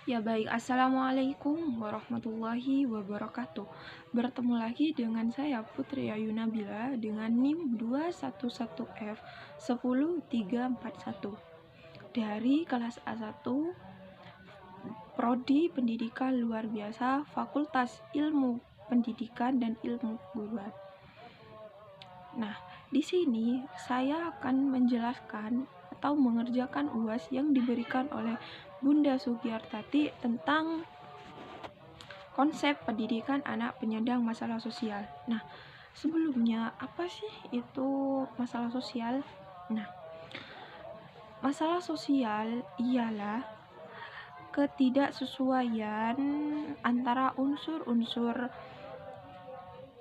Ya baik, Assalamualaikum warahmatullahi wabarakatuh. Bertemu lagi dengan saya Putri Ayu Nabila dengan NIM 211F10341 dari kelas A1 Prodi Pendidikan Luar Biasa Fakultas Ilmu Pendidikan dan Ilmu Keguruan. Nah, di sini saya akan menjelaskan atau mengerjakan UAS yang diberikan oleh Bunda Sugiyartati tentang konsep pendidikan anak penyandang masalah sosial. Nah, sebelumnya apa sih itu masalah sosial? Nah, masalah sosial ialah ketidaksesuaian antara unsur-unsur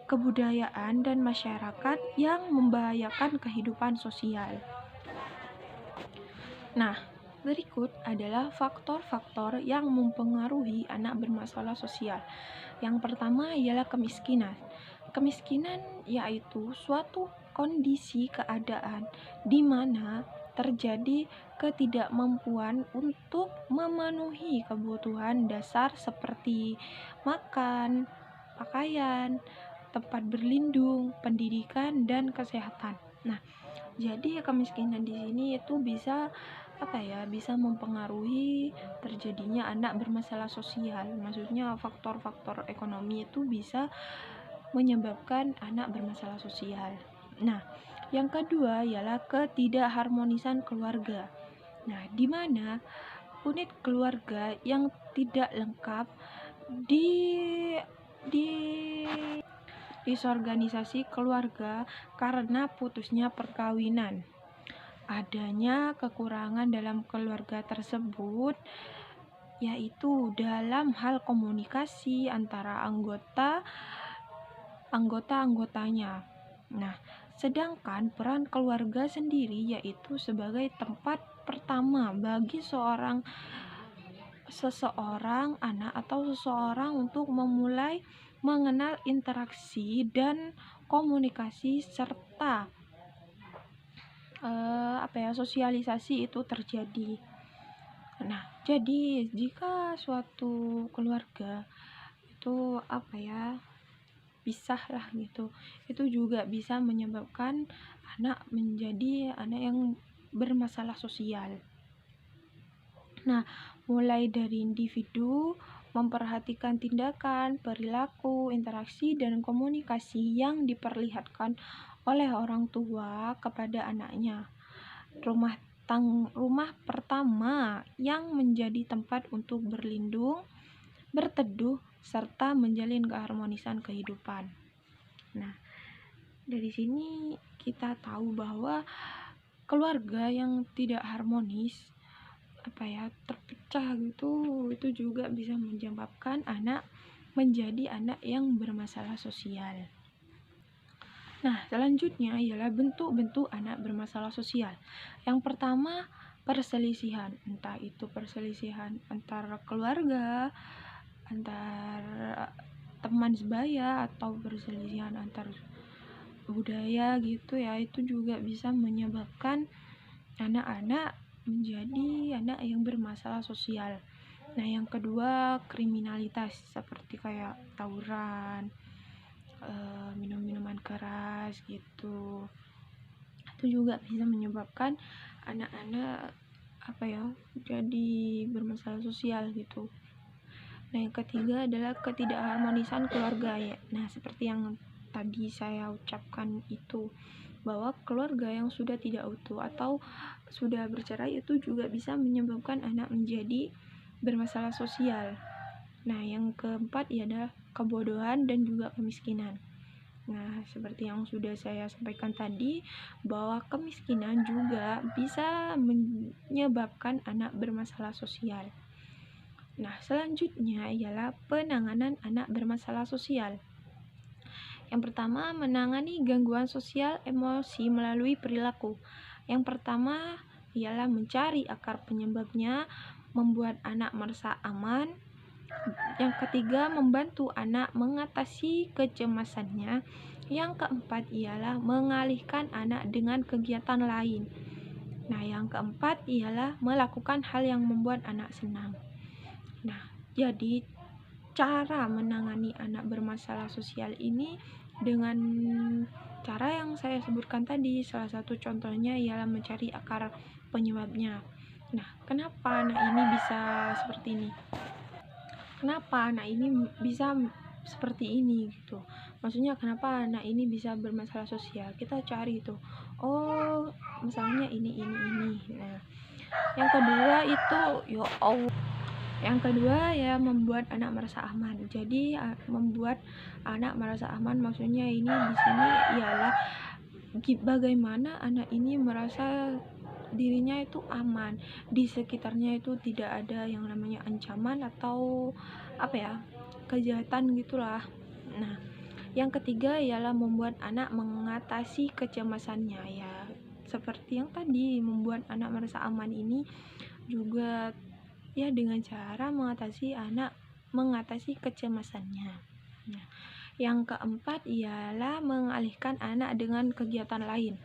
kebudayaan dan masyarakat yang membahayakan kehidupan sosial. Nah, berikut adalah faktor-faktor yang mempengaruhi anak bermasalah sosial. Yang pertama ialah kemiskinan. Kemiskinan yaitu suatu kondisi keadaan di mana terjadi ketidakmampuan untuk memenuhi kebutuhan dasar seperti makan, pakaian, tempat berlindung, pendidikan, dan kesehatan. Nah, jadi kemiskinan di sini itu bisa bisa mempengaruhi terjadinya anak bermasalah sosial. Maksudnya faktor-faktor ekonomi itu bisa menyebabkan anak bermasalah sosial. Nah, yang kedua ialah ketidakharmonisan keluarga. Nah, di mana unit keluarga yang tidak lengkap di di disorganisasi keluarga karena putusnya perkawinan. Adanya kekurangan dalam keluarga tersebut yaitu dalam hal komunikasi antara anggota-anggotanya. Nah, sedangkan peran keluarga sendiri yaitu sebagai tempat pertama bagi seseorang anak atau seseorang untuk memulai mengenal interaksi dan komunikasi serta sosialisasi itu terjadi. Nah, jadi jika suatu keluarga itu pisah lah gitu, itu juga bisa menyebabkan anak menjadi anak yang bermasalah sosial. Nah, mulai dari individu memperhatikan tindakan, perilaku, interaksi, dan komunikasi yang diperlihatkan oleh orang tua kepada anaknya. Rumah pertama yang menjadi tempat untuk berlindung, berteduh, serta menjalin keharmonisan kehidupan. Nah, dari sini kita tahu bahwa keluarga yang tidak harmonis terpecah gitu, itu juga bisa menyebabkan anak menjadi anak yang bermasalah sosial. Nah, selanjutnya ialah bentuk-bentuk anak bermasalah sosial. Yang pertama, perselisihan. Entah itu perselisihan antar keluarga, antar teman sebaya, atau perselisihan antar budaya gitu ya. Itu juga bisa menyebabkan anak-anak menjadi anak yang bermasalah sosial. Nah, yang kedua, kriminalitas seperti kayak tawuran, minum-minuman keras gitu. Itu juga bisa menyebabkan anak-anak jadi bermasalah sosial gitu. Nah, yang ketiga adalah ketidakharmonisan keluarga ya. Nah, seperti yang tadi saya ucapkan itu, bahwa keluarga yang sudah tidak utuh atau sudah bercerai itu juga bisa menyebabkan anak menjadi bermasalah sosial. Nah, yang keempat ialah kebodohan dan juga kemiskinan. Nah, seperti yang sudah saya sampaikan tadi, bahwa kemiskinan juga bisa menyebabkan anak bermasalah sosial. Nah, selanjutnya ialah penanganan anak bermasalah sosial. Yang pertama, menangani gangguan sosial emosi melalui perilaku. Yang pertama ialah mencari akar penyebabnya, membuat anak merasa aman. Yang ketiga, membantu anak mengatasi kecemasannya. Yang keempat ialah mengalihkan anak dengan kegiatan lain. Nah, yang keempat ialah melakukan hal yang membuat anak senang. Nah, jadi cara menangani anak bermasalah sosial ini dengan cara yang saya sebutkan tadi. Salah satu contohnya ialah mencari akar penyebabnya. Nah, kenapa anak ini bisa seperti ini? Kenapa anak ini bisa seperti ini gitu? Maksudnya kenapa anak ini bisa bermasalah sosial? Kita cari itu. Oh, misalnya ini. Nah, yang kedua itu ya Allah. Yang kedua ya membuat anak merasa aman. Jadi membuat anak merasa aman maksudnya ini di sini ialah bagaimana anak ini merasa dirinya itu aman, di sekitarnya itu tidak ada yang namanya ancaman atau kejahatan gitulah. Nah, yang ketiga ialah membuat anak mengatasi kecemasannya, ya seperti yang tadi, membuat anak merasa aman ini juga ya dengan cara mengatasi kecemasannya. Nah, yang keempat ialah mengalihkan anak dengan kegiatan lain.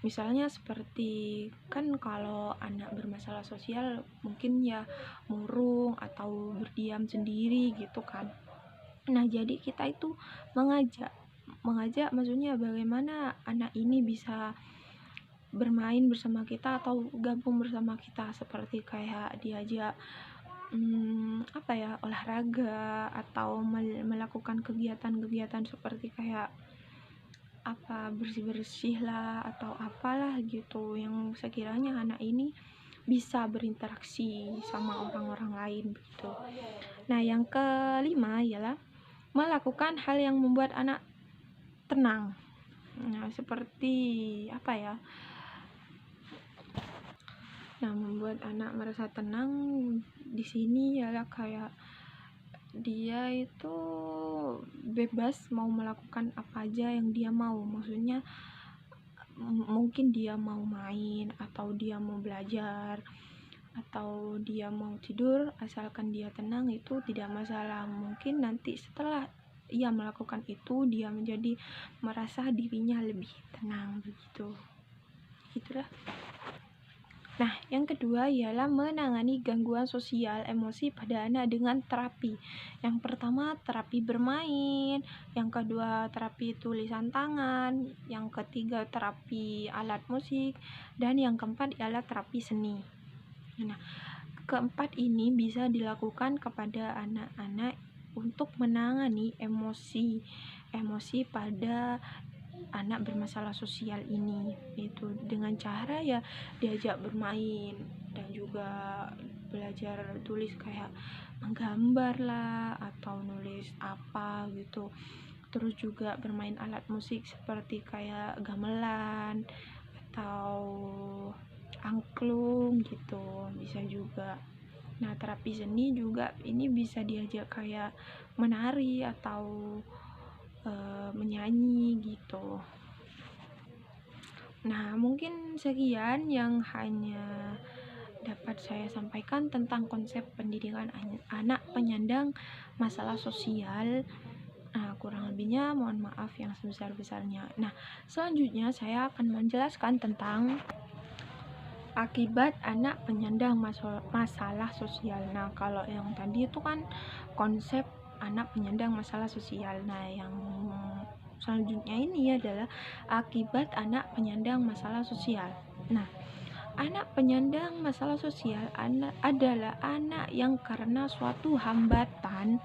Misalnya seperti kan kalau anak bermasalah sosial mungkin ya murung atau berdiam sendiri gitu kan. Nah, jadi kita itu mengajak maksudnya bagaimana anak ini bisa bermain bersama kita atau gabung bersama kita, seperti kayak diajak olahraga atau melakukan kegiatan-kegiatan seperti kayak bersih-bersih lah atau apalah gitu yang sekiranya anak ini bisa berinteraksi sama orang-orang lain begitu. Nah, yang kelima ialah melakukan hal yang membuat anak tenang. Nah, seperti membuat anak merasa tenang di sini ialah kayak dia itu bebas mau melakukan apa aja yang dia mau. Maksudnya mungkin dia mau main atau dia mau belajar atau dia mau tidur, asalkan dia tenang itu tidak masalah. Mungkin nanti setelah ia melakukan itu dia menjadi merasa dirinya lebih tenang begitu. Itulah. Nah, yang kedua ialah menangani gangguan sosial emosi pada anak dengan terapi. Yang pertama terapi bermain, yang kedua terapi tulisan tangan, yang ketiga terapi alat musik, dan yang keempat ialah terapi seni. Nah, keempat ini bisa dilakukan kepada anak-anak untuk menangani emosi pada anak bermasalah sosial ini, itu dengan cara ya diajak bermain dan juga belajar tulis kayak menggambar lah atau nulis apa gitu. Terus juga bermain alat musik seperti kayak gamelan atau angklung gitu bisa juga. Nah, terapi seni juga ini bisa diajak kayak menari atau menyanyi gitu. Nah, mungkin sekian yang hanya dapat saya sampaikan tentang konsep pendidikan anak penyandang masalah sosial. Kurang lebihnya mohon maaf yang sebesar-besarnya. Nah, selanjutnya saya akan menjelaskan tentang akibat anak penyandang masalah sosial. Nah, kalau yang tadi itu kan konsep anak penyandang masalah sosial. Nah, yang selanjutnya ini adalah akibat anak penyandang masalah sosial. Nah, anak penyandang masalah sosial adalah anak yang karena suatu hambatan,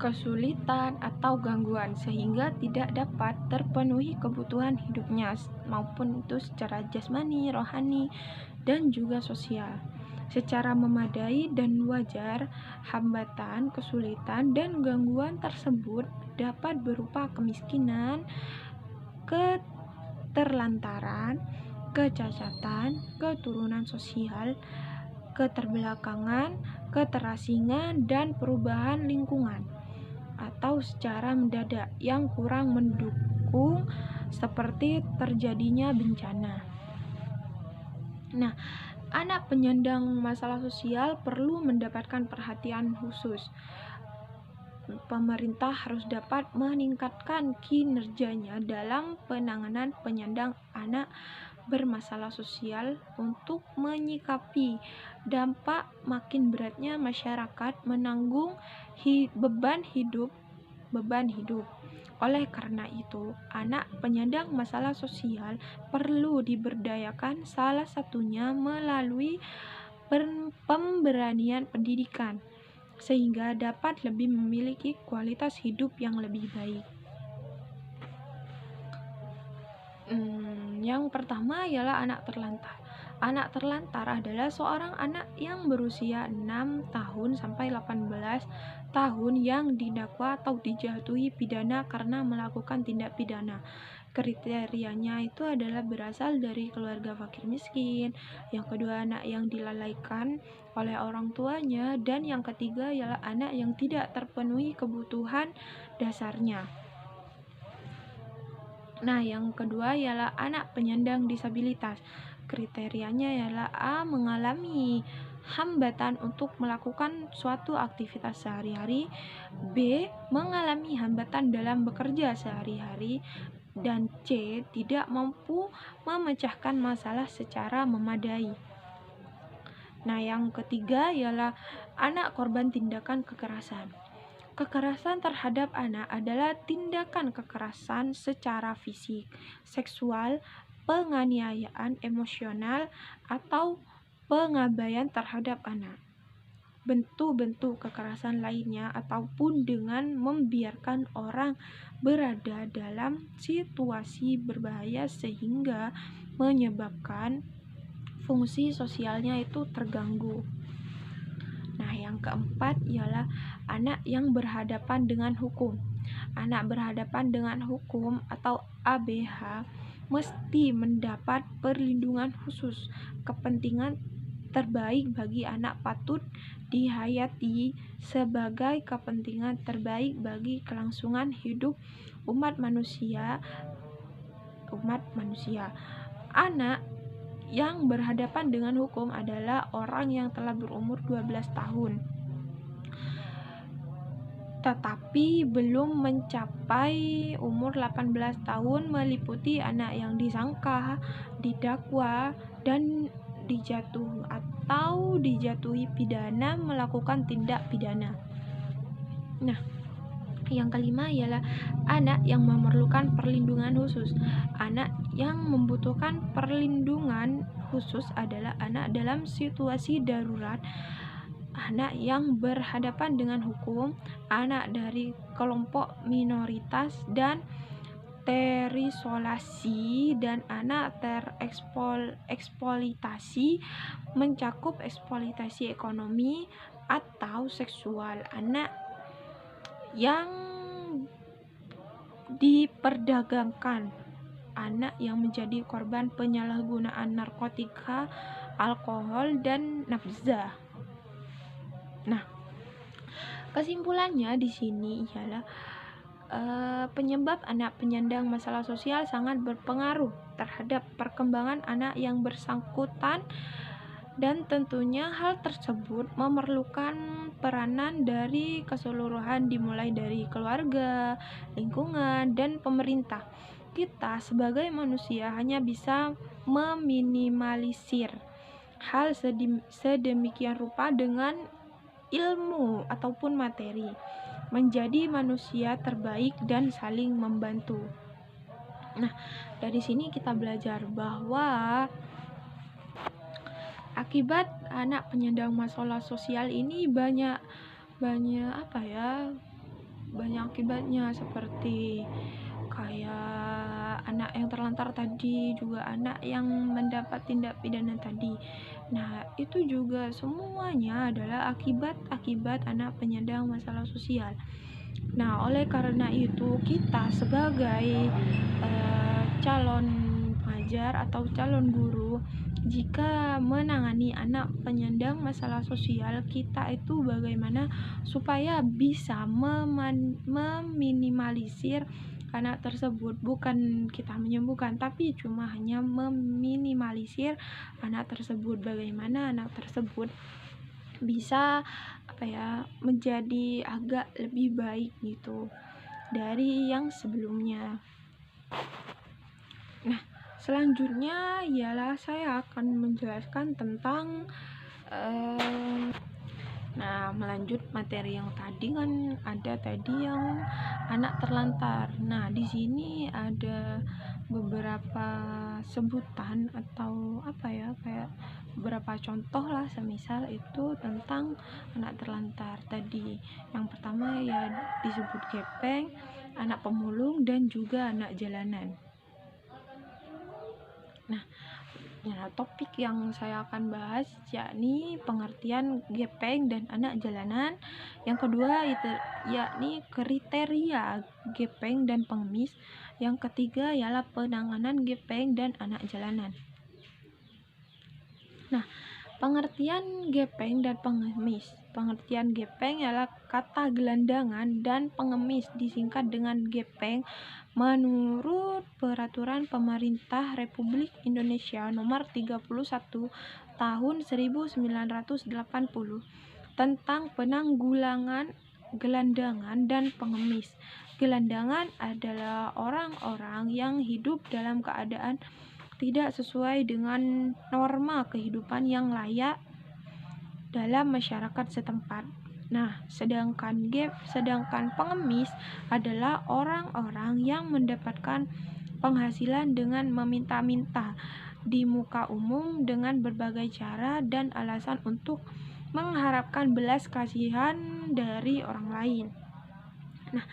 kesulitan atau gangguan sehingga tidak dapat terpenuhi kebutuhan hidupnya maupun itu secara jasmani, rohani, dan juga sosial secara memadai dan wajar. Hambatan, kesulitan, dan gangguan tersebut dapat berupa kemiskinan, keterlantaran, kecacatan, keturunan sosial, keterbelakangan, keterasingan, dan perubahan lingkungan atau secara mendadak yang kurang mendukung seperti terjadinya bencana. Nah, anak penyandang masalah sosial perlu mendapatkan perhatian khusus. Pemerintah harus dapat meningkatkan kinerjanya dalam penanganan penyandang anak bermasalah sosial untuk menyikapi dampak makin beratnya masyarakat menanggung beban hidup. Oleh karena itu, anak penyandang masalah sosial perlu diberdayakan, salah satunya melalui pemberian pendidikan, sehingga dapat lebih memiliki kualitas hidup yang lebih baik. Yang pertama ialah anak terlantar. Anak terlantar adalah seorang anak yang berusia 6 tahun sampai 18 tahun yang didakwa atau dijatuhi pidana karena melakukan tindak pidana. Kriterianya itu adalah berasal dari keluarga fakir miskin, yang kedua anak yang dilalaikan oleh orang tuanya, dan yang ketiga ialah anak yang tidak terpenuhi kebutuhan dasarnya. Nah, yang kedua ialah anak penyandang disabilitas. Kriterianya ialah A. Mengalami hambatan untuk melakukan suatu aktivitas sehari-hari, B. Mengalami hambatan dalam bekerja sehari-hari, dan C. Tidak mampu memecahkan masalah secara memadai. Nah, yang ketiga ialah anak korban tindakan kekerasan. Kekerasan terhadap anak adalah tindakan kekerasan secara fisik, seksual, penganiayaan emosional, atau pengabaian terhadap anak. Bentuk-bentuk kekerasan lainnya ataupun dengan membiarkan orang berada dalam situasi berbahaya sehingga menyebabkan fungsi sosialnya itu terganggu. Nah, yang keempat ialah anak yang berhadapan dengan hukum. Anak berhadapan dengan hukum atau ABH mesti mendapat perlindungan khusus. Kepentingan terbaik bagi anak patut dihayati sebagai kepentingan terbaik bagi kelangsungan hidup umat manusia. Anak yang berhadapan dengan hukum adalah orang yang telah berumur 12 tahun tetapi belum mencapai umur 18 tahun, meliputi anak yang disangka, didakwa, dan dijatuhi pidana melakukan tindak pidana. Nah, yang kelima ialah anak yang memerlukan perlindungan khusus. Anak yang membutuhkan perlindungan khusus adalah anak dalam situasi darurat, anak yang berhadapan dengan hukum, anak dari kelompok minoritas dan terisolasi, dan anak tereksploitasi mencakup eksploitasi ekonomi atau seksual, anak yang diperdagangkan, anak yang menjadi korban penyalahgunaan narkotika, alkohol, dan nafsa. Nah, kesimpulannya di sini ialah penyebab anak penyandang masalah sosial sangat berpengaruh terhadap perkembangan anak yang bersangkutan, dan tentunya hal tersebut memerlukan peranan dari keseluruhan dimulai dari keluarga, lingkungan, dan pemerintah. Kita sebagai manusia hanya bisa meminimalisir hal sedemikian rupa dengan ilmu ataupun materi, menjadi manusia terbaik dan saling membantu. Nah, dari sini kita belajar bahwa akibat anak penyandang masalah sosial ini banyak akibatnya, seperti kayak anak yang terlantar tadi, juga anak yang mendapat tindak pidana tadi. Nah, itu juga semuanya adalah akibat anak penyandang masalah sosial. Nah, oleh karena itu kita sebagai calon pengajar atau calon guru, jika menangani anak penyandang masalah sosial, kita itu bagaimana supaya bisa meminimalisir anak tersebut. Bukan kita menyembuhkan, tapi cuma hanya meminimalisir anak tersebut. Bagaimana anak tersebut bisa menjadi agak lebih baik gitu dari yang sebelumnya. Nah, selanjutnya ialah saya akan menjelaskan tentang nah, melanjut materi yang tadi kan ada tadi yang anak terlantar. Nah, di sini ada beberapa sebutan atau apa ya, kayak beberapa contoh lah, semisal itu tentang anak terlantar tadi. Yang pertama ya disebut gepeng, anak pemulung, dan juga anak jalanan. Nah, topik yang saya akan bahas yakni pengertian gepeng dan anak jalanan. Yang kedua itu yakni kriteria gepeng dan pengemis. Yang ketiga ialah penanganan gepeng dan anak jalanan. Nah, pengertian gepeng dan pengemis. Pengertian gepeng ialah kata gelandangan dan pengemis disingkat dengan gepeng menurut Peraturan Pemerintah Republik Indonesia Nomor 31 Tahun 1980 tentang penanggulangan gelandangan dan pengemis. Gelandangan adalah orang-orang yang hidup dalam keadaan tidak sesuai dengan norma kehidupan yang layak dalam masyarakat setempat. Nah, sedangkan pengemis adalah orang-orang yang mendapatkan penghasilan dengan meminta-minta di muka umum dengan berbagai cara dan alasan untuk mengharapkan belas kasihan dari orang lain. Nah,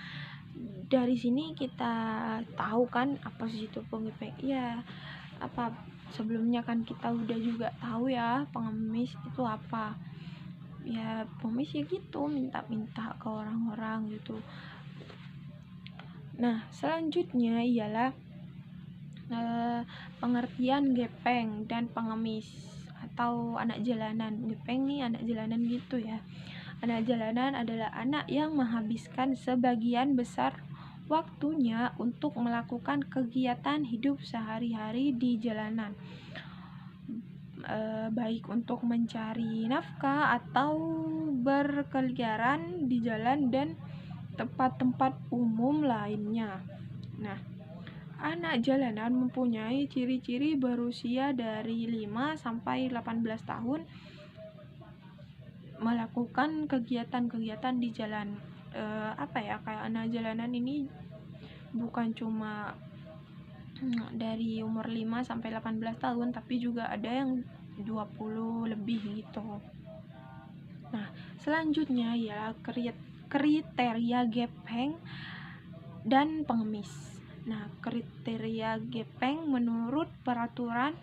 dari sini kita tahu kan apa sih itu pengemis ya. Sebelumnya kan kita udah juga tahu ya pengemis itu apa. Ya pengemis ya gitu, minta-minta ke orang-orang gitu. Nah, selanjutnya ialah pengertian gepeng dan pengemis atau anak jalanan. Gepeng nih anak jalanan gitu ya. Anak jalanan adalah anak yang menghabiskan sebagian besar waktunya untuk melakukan kegiatan hidup sehari-hari di jalanan, baik untuk mencari nafkah atau berkeliaran di jalan dan tempat-tempat umum lainnya. Nah, anak jalanan mempunyai ciri-ciri berusia dari 5 sampai 18 tahun melakukan kegiatan-kegiatan di jalan. Kayak anak jalanan ini bukan cuma dari umur 5 sampai 18 tahun, tapi juga ada yang 20 lebih gitu. Nah, selanjutnya ya kriteria gepeng dan pengemis. Nah, kriteria gepeng menurut Peraturan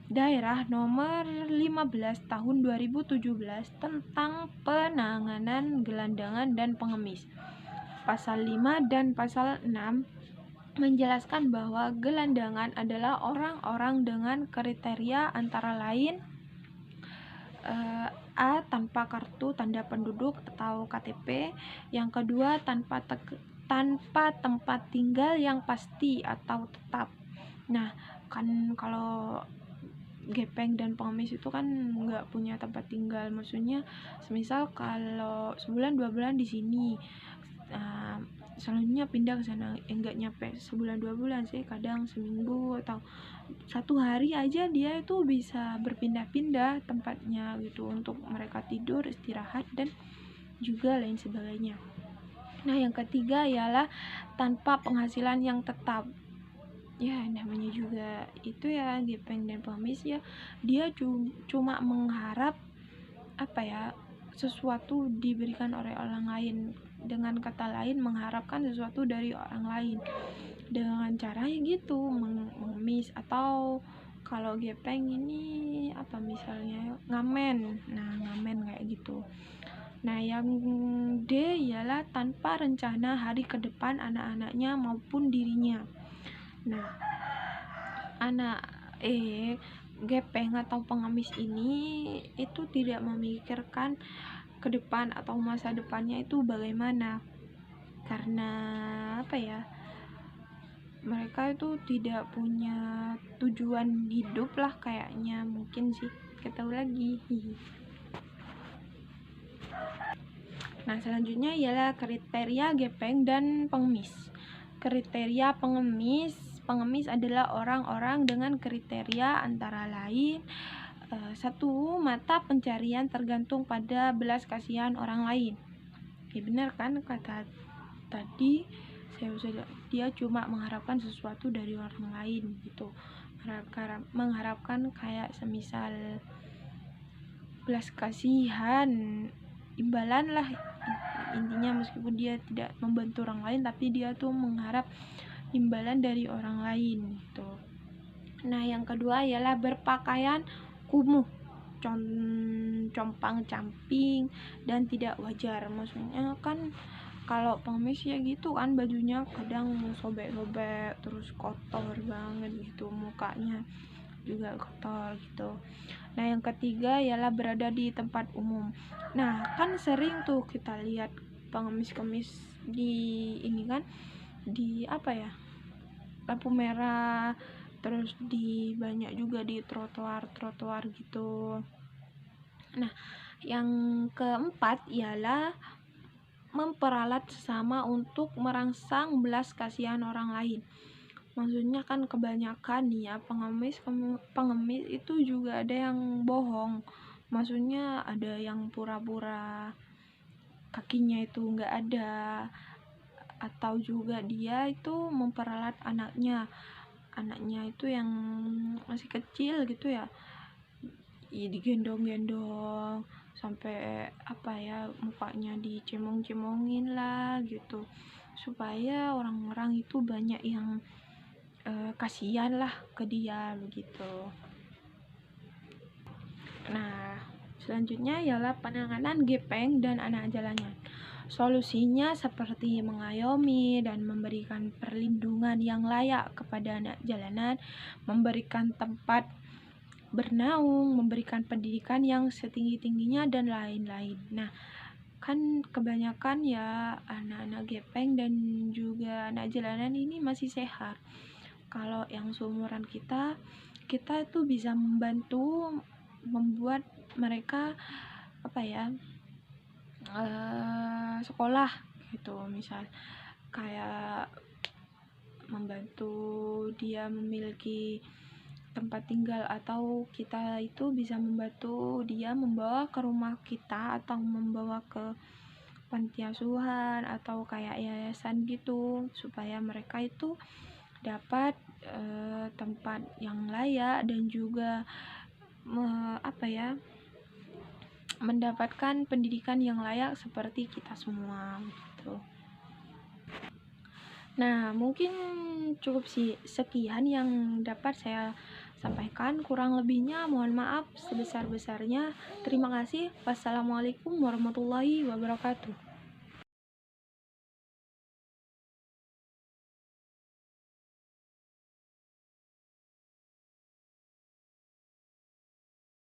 Daerah Nomor 15 Tahun 2017 tentang penanganan gelandangan dan pengemis. Pasal 5 dan pasal 6 menjelaskan bahwa gelandangan adalah orang-orang dengan kriteria antara lain A. Tanpa kartu tanda penduduk atau KTP. Yang kedua, tanpa tempat tinggal yang pasti atau tetap. Nah, kan kalau gepeng dan pengemis itu kan nggak punya tempat tinggal. Maksudnya, semisal kalau sebulan 2 bulan di sini, selanjutnya pindah ke sana, enggak nyampe sebulan 2 bulan sih, kadang seminggu atau 1 hari aja dia itu bisa berpindah-pindah tempatnya gitu untuk mereka tidur, istirahat, dan juga lain sebagainya. Nah, yang ketiga ialah tanpa penghasilan yang tetap. Ya, namanya juga itu ya gepeng dan pengemis ya, dia cuma mengharap sesuatu diberikan oleh orang lain. Dengan kata lain, mengharapkan sesuatu dari orang lain dengan cara gitu, mengemis. Atau kalau gepeng ini misalnya ngamen. Nah, ngamen kayak gitu. Nah, yang D ialah tanpa rencana hari ke depan anak-anaknya maupun dirinya. Nah, gepeng atau pengemis ini itu tidak memikirkan ke depan atau masa depannya itu bagaimana, karena mereka itu tidak punya tujuan hidup lah kayaknya, mungkin sih, gak tahu lagi. Nah, selanjutnya ialah kriteria gepeng dan pengemis. Kriteria pengemis pengemis adalah orang-orang dengan kriteria antara lain, 1. Mata pencarian tergantung pada belas kasihan orang lain. Ya benar kan kata tadi, dia cuma mengharapkan sesuatu dari orang lain gitu, mengharapkan kayak semisal belas kasihan, imbalan lah intinya, meskipun dia tidak membantu orang lain tapi dia tuh mengharap imbalan dari orang lain gitu. Nah, yang kedua ialah berpakaian kumuh, compang-camping dan tidak wajar. Maksudnya kan kalau pengemis ya gitu kan, bajunya kadang sobek-sobek terus kotor banget gitu, mukanya juga kotor gitu. Nah, yang ketiga ialah berada di tempat umum. Nah, kan sering tuh kita lihat pengemis-kemis di ini kan, di apa ya, lampu merah, terus di banyak juga di trotoar gitu. Nah, yang keempat ialah memperalat sesama untuk merangsang belas kasihan orang lain. Maksudnya kan kebanyakan nih ya pengemis itu juga ada yang bohong. Maksudnya ada yang pura-pura kakinya itu nggak ada, atau juga dia itu memperalat anaknya itu yang masih kecil gitu ya, digendong-gendong sampai apa ya, mukanya dicemong-cemongin lah gitu, supaya orang-orang itu banyak yang kasihan lah ke dia begitu. Nah, selanjutnya ialah penanganan gepeng dan anak jalanan. Solusinya seperti mengayomi dan memberikan perlindungan yang layak kepada anak jalanan, memberikan tempat bernaung, memberikan pendidikan yang setinggi-tingginya, dan lain-lain. Nah, kan kebanyakan ya anak-anak gepeng dan juga anak jalanan ini masih sehat. Kalau yang seumuran kita itu bisa membantu membuat mereka apa ya, sekolah gitu, misal kayak membantu dia memiliki tempat tinggal, atau kita itu bisa membantu dia membawa ke rumah kita atau membawa ke panti asuhan atau kayak yayasan gitu, supaya mereka itu dapat tempat yang layak dan juga mendapatkan pendidikan yang layak seperti kita semua gitu. Nah, mungkin cukup sekian yang dapat saya sampaikan, kurang lebihnya mohon maaf sebesar-besarnya. Terima kasih. Wassalamualaikum warahmatullahi wabarakatuh.